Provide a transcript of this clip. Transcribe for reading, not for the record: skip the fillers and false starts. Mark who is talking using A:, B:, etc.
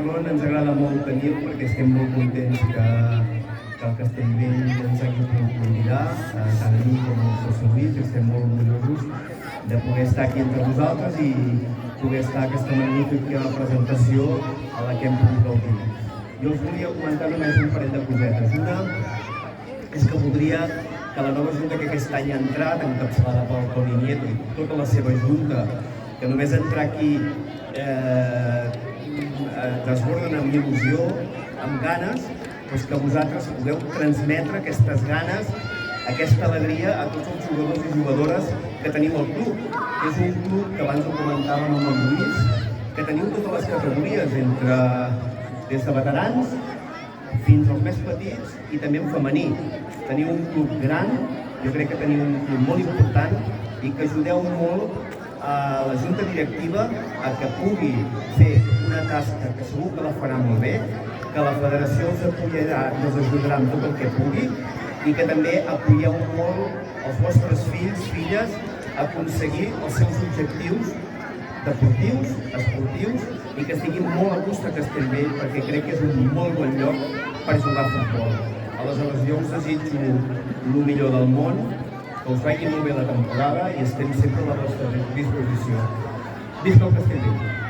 A: Tornon ens agrada molt tenir-lo perquè estem molt contents que el Castellvell ens hagi pogut convidar, tant a mi com al José Luis, estem molt orgullosos de poder estar aquí entre vosaltres i poder estar a aquesta magnífica presentació a la que hem pogut gaudir. Jo us volia comentar només un parell de cosetes. Una és que voldria que la nova junta que aquest any ha entrat, encapçalada pel Toni Nieto i tota la seva junta, que només entrar aquí desborden amb il·lusió, amb ganes, doncs que vosaltres pugueu transmetre aquestes ganes, aquesta alegria a tots els jugadors i jugadores que tenim al club. És un club que abans ho comentàvem amb el Lluís, que teniu totes les categories, des de veterans fins als més petits i també en femení. Teniu un club gran, jo crec que teniu un club molt important i que ajudeu molt a la junta directiva a que pugui fer una tasca que segur que la farà molt bé, que la federació els apoyarà i els ajudarà amb tot el que pugui i que també apoyeu molt els vostres fills, filles, a aconseguir els seus objectius deportius, esportius i que estiguin molt a gust a Castellvell perquè crec que és un molt bon lloc per jugar a futbol. Aleshores, jo us desitjo el millor del món, que us vagi molt bé la temporada i estem sempre a la vostra disposició. Visca el Castellvell!